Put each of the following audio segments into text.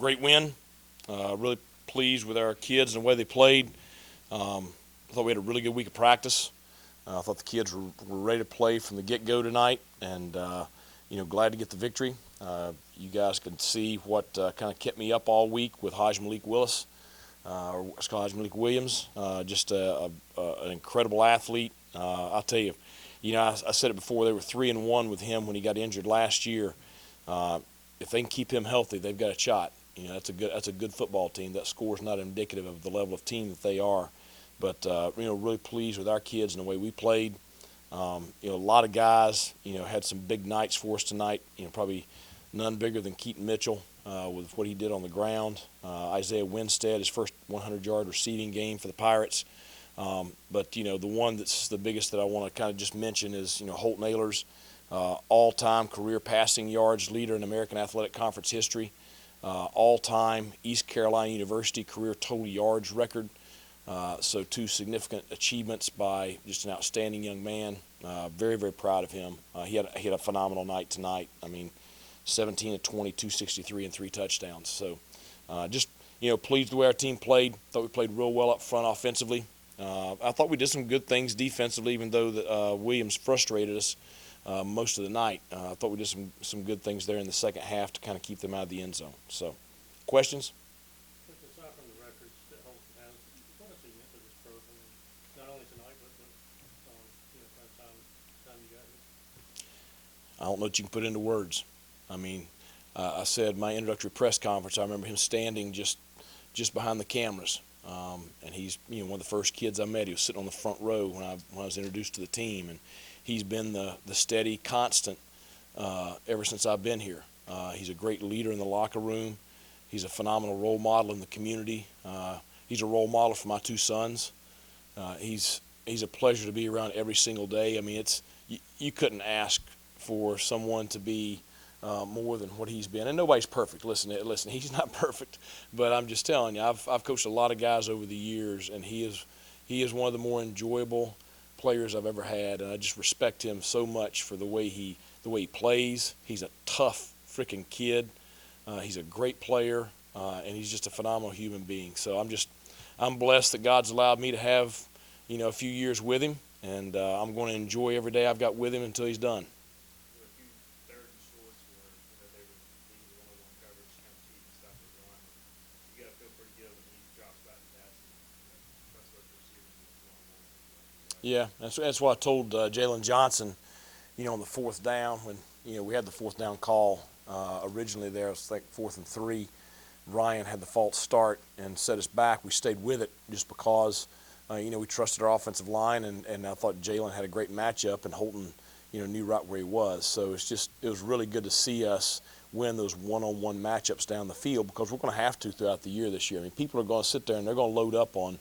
Great win. Really pleased with our kids and the way they played. I thought we had a really good week of practice. I thought the kids were ready to play from the get-go tonight, and glad to get the victory. You guys can see what kind of kept me up all week with Haj Malik Willis, or Haj Malik Williams. Just an incredible athlete. I'll tell you, I said it before. They were 3-1 with him when he got injured last year. If they can keep him healthy, they've got a shot. That's a good football team. That score is not indicative of the level of team that they are. But really pleased with our kids and the way we played. A lot of guys, had some big nights for us tonight. Probably none bigger than Keaton Mitchell with what he did on the ground. Isaiah Winstead, his first 100-yard receiving game for the Pirates. But the one that's the biggest that I want to kind of just mention is Holt Naylor's all-time career passing yards leader in American Athletic Conference history. All-time East Carolina University career total yards record. So two significant achievements by just an outstanding young man. Very, very proud of him. He had a phenomenal night tonight. 17 of 20, 263, and 3 touchdowns. So just, pleased with the way our team played. Thought we played real well up front offensively. I thought we did some good things defensively, even though Williams frustrated us most of the night. I thought we did some good things there in the second half to kind of keep them out of the end zone. So, questions? Aside from the records that Holton has, what has he meant to this program? Not only tonight, but by the time you got here. I don't know what you can put into words. I said my introductory press conference, I remember him standing just behind the cameras. And he's one of the first kids I met. He was sitting on the front row when I was introduced to the team. And he's been the steady constant ever since I've been here. He's a great leader in the locker room. He's a phenomenal role model in the community. He's a role model for my 2 sons. He's a pleasure to be around every single day. You couldn't ask for someone to be more than what he's been. And nobody's perfect. Listen, he's not perfect. But I'm just telling you, I've coached a lot of guys over the years, and he is one of the more enjoyable players I've ever had. And I just respect him so much for the way he plays. He's a tough freaking kid. He's a great player, and he's just a phenomenal human being. So I'm blessed that God's allowed me to have, a few years with him, and I'm going to enjoy every day I've got with him until he's done. There were a few third and shorts where they were leading one-on-one coverage, kind of cheating stuff with run. You got to feel pretty good when he drops back and pass and trust those receivers with one-on-one. Yeah, that's what I told Jalen Johnson, on the 4th down when we had the 4th down call originally there. It was like 4th and 3. Ryan had the false start and set us back. We stayed with it just because we trusted our offensive line, and I thought Jalen had a great matchup, and Holton knew right where he was. So it was really good to see us win those one-on-one matchups down the field, because we're going to have to throughout the year this year. People are going to sit there and they're going to load up on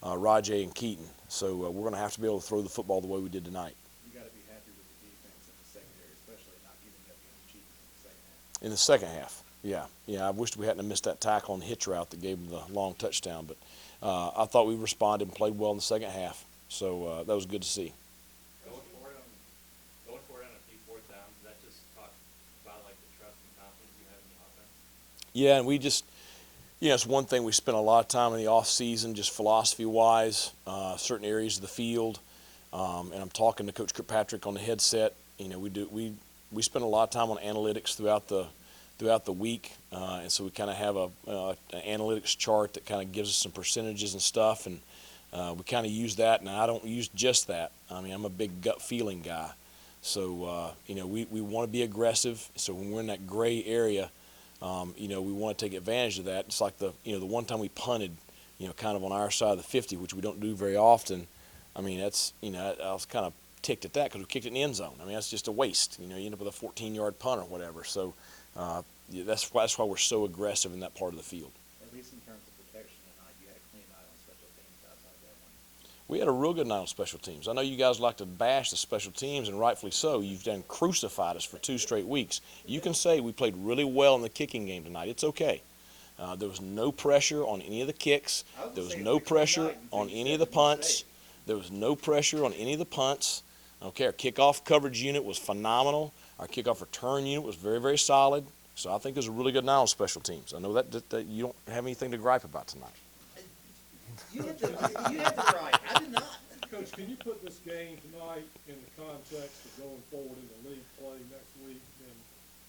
Rajay and Keaton. So we're going to have to be able to throw the football the way we did tonight. You got to be happy with the defense in the secondary, especially not giving up any cheating in the second half. In the second half, yeah. I wished we hadn't missed that tackle on the hitch route that gave them the long touchdown. But I thought we responded and played well in the second half. So that was good to see. Going for it on a few 4th downs, does that just talk about like the trust and confidence you have in the offense? Yeah, and we just, it's one thing we spent a lot of time in the off season, just philosophy-wise, certain areas of the field. And I'm talking to Coach Kirkpatrick on the headset. We spend a lot of time on analytics throughout the week, and so we kind of have an analytics chart that kind of gives us some percentages and stuff, and we kind of use that. And I don't use just that. I'm a big gut feeling guy, so we want to be aggressive. So when we're in that gray area, we want to take advantage of that. It's like the one time we punted, kind of on our side of the 50, which we don't do very often. That's I was kind of ticked at that because we kicked it in the end zone. That's just a waste. You end up with a 14-yard punt or whatever. So that's why we're so aggressive in that part of the field. At least in terms of protection tonight, you had a clean night on special teams outside that one. We had a real good night on special teams. I know you guys like to bash the special teams, and rightfully so. You've done crucified us for 2 straight weeks. You can say we played really well in the kicking game tonight. It's okay. There was no pressure on any of the kicks. There was no pressure on any of the punts. There was no pressure on any of the punts. Okay, our kickoff coverage unit was phenomenal. Our kickoff return unit was very, very solid. So I think it was a really good night on special teams. I know that you don't have anything to gripe about tonight. You had the right. I did not. Coach, can you put this game tonight in the context of going forward in the league play next week and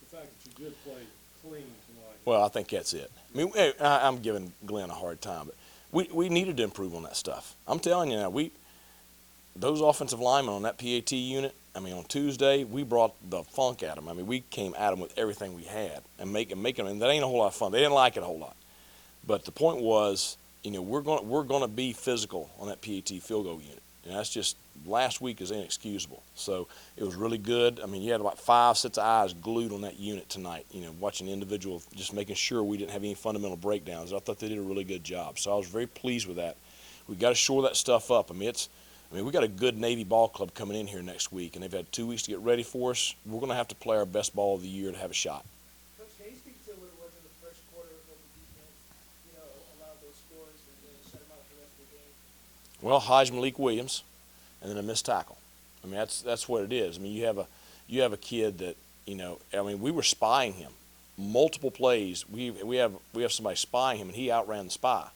the fact that you did play clean tonight? Well, I think that's it. I mean, I'm giving Glenn a hard time, but we needed to improve on that stuff. I'm telling you now, those offensive linemen on that PAT unit, I mean, on Tuesday, we brought the funk at them. I mean, we came at them with everything we had and making them, and that ain't a whole lot of fun. They didn't like it a whole lot. But the point was, we're going to be physical on that PAT field goal unit. And that's just, last week is inexcusable. So it was really good. I mean, you had about 5 sets of eyes glued on that unit tonight, watching individual, just making sure we didn't have any fundamental breakdowns. I thought they did a really good job. So I was very pleased with that. We got to shore that stuff up. I mean, we got a good Navy ball club coming in here next week, and they've had 2 weeks to get ready for us. We're going to have to play our best ball of the year to have a shot. Coach, can you speak to what it was in the first quarter of the defense, allowed those scores and then shut them out for the rest of the game? Well, Hodge Malik Williams, and then a missed tackle. I mean, that's what it is. I mean, you have a kid that, we were spying him. Multiple plays, we have somebody spying him, and he outran the spy.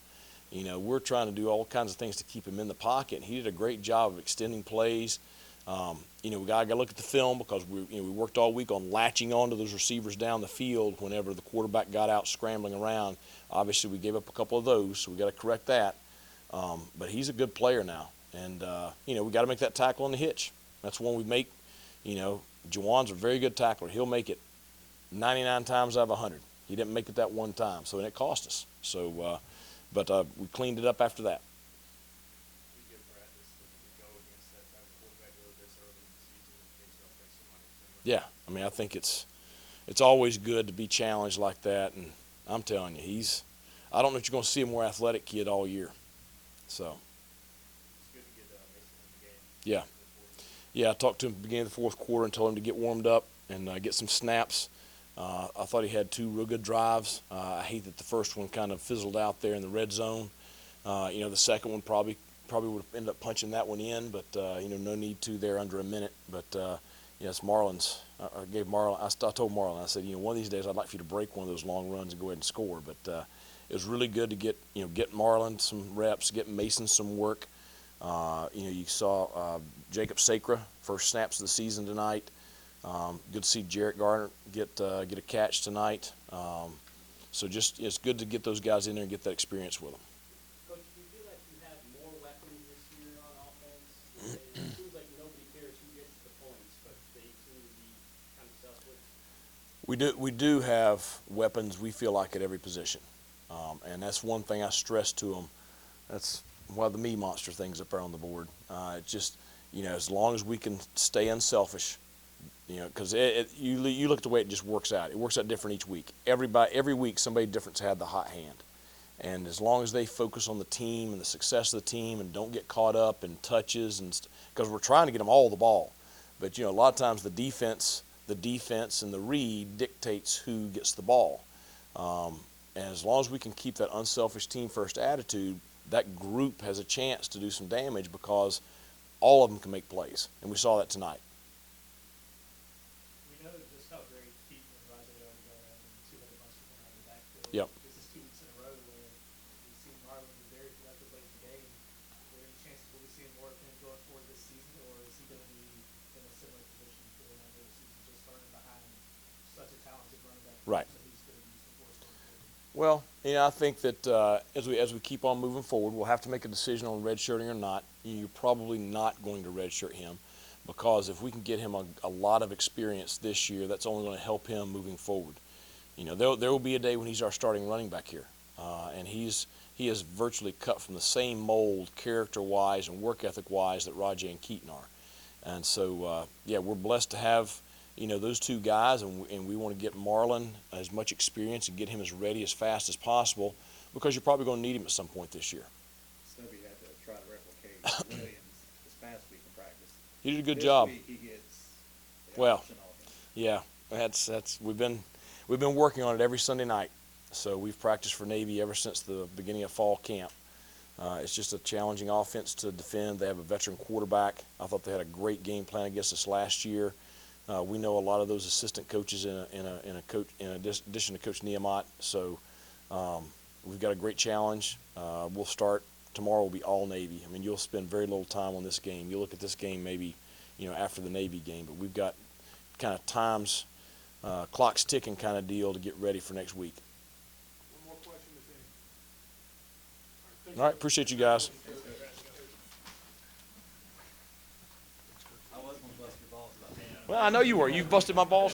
We're trying to do all kinds of things to keep him in the pocket, and he did a great job of extending plays. We got to look at the film because we worked all week on latching onto those receivers down the field whenever the quarterback got out scrambling around. Obviously, we gave up a couple of those, so we got to correct that. But he's a good player now, and we got to make that tackle on the hitch. That's one we make. Juwan's a very good tackler. He'll make it 99 times out of 100. He didn't make it that one time, so it cost us. So, but we cleaned it up after that. We give practice to go against that type of quarterback really this early in the season in case y'all face somebody similar. Yeah, I mean, I think it's always good to be challenged like that, and I'm telling you, I don't know if you're going to see a more athletic kid all year. So, It's good to get Mason in the game. yeah. Yeah, I talked to him at the beginning of the fourth quarter and told him to get warmed up and get some snaps. I thought he had 2 real good drives. I hate that the first one kind of fizzled out there in the red zone. The second one probably would have ended up punching that one in, but no need to there under a minute. But it's Marlon's. I gave Marlon. I told Marlon. I said, one of these days I'd like for you to break one of those long runs and go ahead and score. But it was really good to get Marlon some reps, get Mason some work. You saw Jacob Sacra first snaps of the season tonight. Good to see Jarrett Garner get a catch tonight. So it's good to get those guys in there and get that experience with them. Coach, do you feel like you have more weapons this year on offense? It seems like nobody cares who gets the points, but they seem to be kind of selfless. We do have weapons, we feel like, at every position. And that's one thing I stress to them. That's one of the me monster things up there on the board. It's just, as long as we can stay unselfish, because you look at the way it just works out. It works out different each week. Every week, somebody different's had the hot hand. And as long as they focus on the team and the success of the team and don't get caught up in touches, because we're trying to get them all the ball. But, a lot of times the defense and the read dictates who gets the ball. And as long as we can keep that unselfish team-first attitude, that group has a chance to do some damage because all of them can make plays. And we saw that tonight. We know just how great Keith and Roger are together and 200 bucks from out of the backfield. Yep. This is 2 weeks in a row where we've seen Marlon be very productive late in the game. Are there any chances we'll be seeing more of him going forward this season, or is he going to be in a similar position to the remainder of the season, just learning behind such a talented running back? Right. So he's going to be some force going forward. Well, I think that as we keep on moving forward, we'll have to make a decision on redshirting or not. You're probably not going to redshirt him because if we can get him a lot of experience this year, that's only going to help him moving forward. There will be a day when he's our starting running back here, and he is virtually cut from the same mold, character-wise and work ethic-wise, that Rajay and Keaton are. And so, we're blessed to have those 2 guys, and we want to get Marlon as much experience and get him as ready as fast as possible because you're probably going to need him at some point this year. Stubby had to try to replicate Williams this past week in practice. He did a good This job. week he gets the Well, option of him. Yeah, that's we've been working on it every Sunday night. So we've practiced for Navy ever since the beginning of fall camp. It's just a challenging offense to defend. They have a veteran quarterback. I thought they had a great game plan against us last year. We know a lot of those assistant coaches in addition to Coach Niemot. So we've got a great challenge. We'll start tomorrow. Will be all Navy. I mean, you'll spend very little time on this game. You'll look at this game maybe, after the Navy game. But we've got kind of times, clock's ticking kind of deal to get ready for next week. One more question, if any. All right, appreciate you guys. I was gonna bust your balls about that. Well, I know you were. You've busted my balls